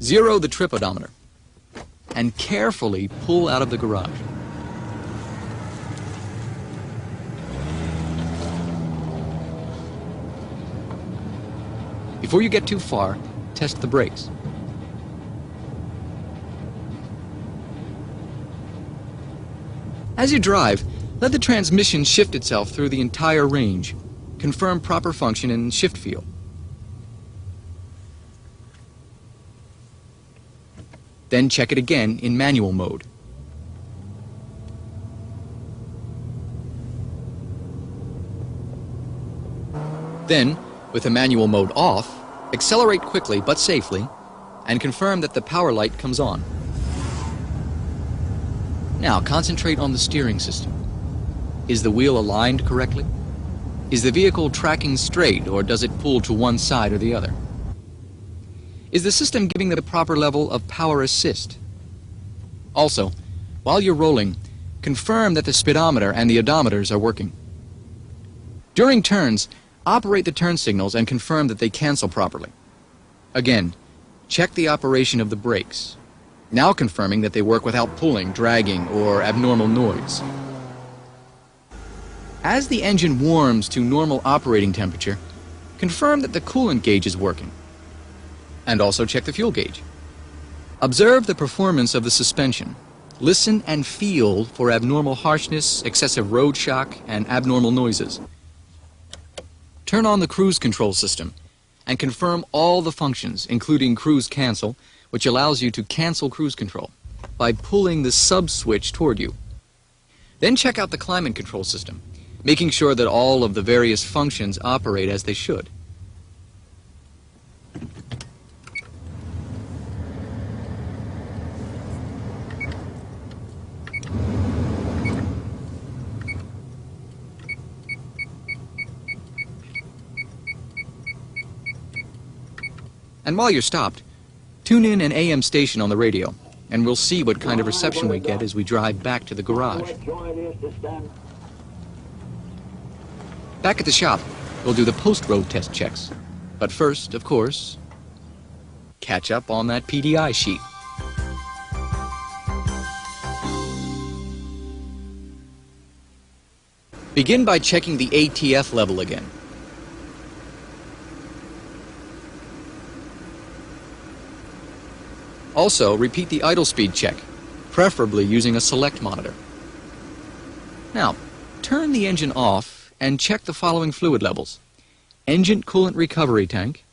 Zero the trip odometer and carefully pull out of the garage. Before you get too far, test the brakes. As you drive, let the transmission shift itself through the entire range. Confirm proper function in shift feel. Then check it again in manual mode. Then, with the manual mode off, accelerate quickly but safely and confirm that the power light comes on. Now concentrate on the steering system. Is the wheel aligned correctly? Is the vehicle tracking straight, or does it pull to one side or the other? Is the system giving the proper level of power assist? Also, while you're rolling, confirm that the speedometer and the odometers are working. During turns, operate the turn signals and confirm that they cancel properly. Again, check the operation of the brakes, now confirming that they work without pulling, dragging, or abnormal noise. As the engine warms to normal operating temperature, confirm that the coolant gauge is working. And also check the fuel gauge. Observe the performance of the suspension. Listen and feel for abnormal harshness, excessive road shock, and abnormal noises. Turn on the cruise control system and confirm all the functions, including cruise cancel, which allows you to cancel cruise control by pulling the sub switch toward you. Then check out the climate control system, making sure that all of the various functions operate as they should. And while you're stopped, tune in an AM station on the radio, and we'll see what kind of reception we get as we drive back to the garage. Back at the shop, we'll do the post-road test checks. But first, of course, catch up on that PDI sheet. Begin by checking the ATF level again. Also, repeat the idle speed check, preferably using a select monitor. Now, turn the engine off and check the following fluid levels: engine coolant recovery tank,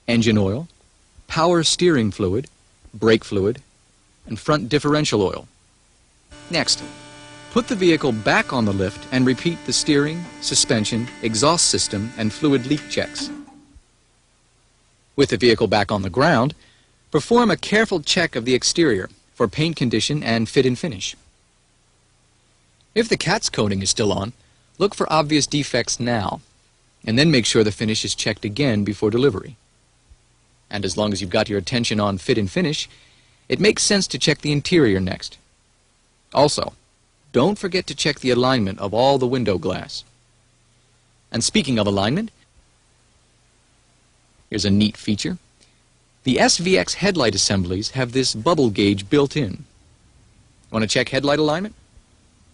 engine oil, power steering fluid, brake fluid, and front differential oil. Next, put the vehicle back on the lift and repeat the steering, suspension, exhaust system, and fluid leak checks. With the vehicle back on the ground, perform a careful check of the exterior for paint condition and fit and finish. If the cat's coating is still on, look for obvious defects now, and then make sure the finish is checked again before delivery. And as long as you've got your attention on fit and finish, it makes sense to check the interior next. Also, don't forget to check the alignment of all the window glass. And speaking of alignment, here's a neat feature. The SVX headlight assemblies have this bubble gauge built in. Want to check headlight alignment?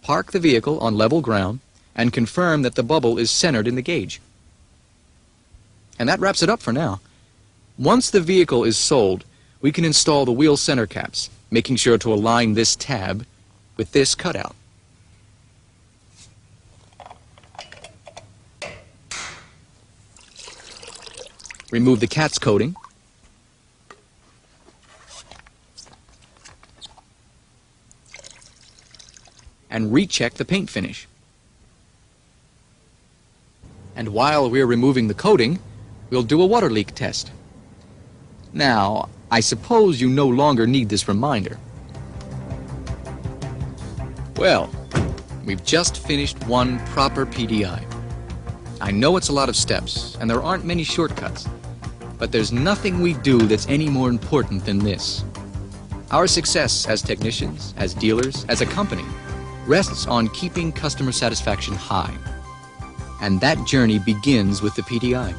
Park the vehicle on level ground and confirm that the bubble is centered in the gauge. And that wraps it up for now. Once the vehicle is sold, we can install the wheel center caps, making sure to align this tab with this cutout. Remove the cat's coating. And recheck the paint finish. And while we're removing the coating, we'll do a water leak test. Now, I suppose you no longer need this reminder. Well, we've just finished one proper PDI. I know it's a lot of steps, and there aren't many shortcuts, but there's nothing we do that's any more important than this. Our success as technicians, as dealers, as a company, rests on keeping customer satisfaction high. And that journey begins with the PDI.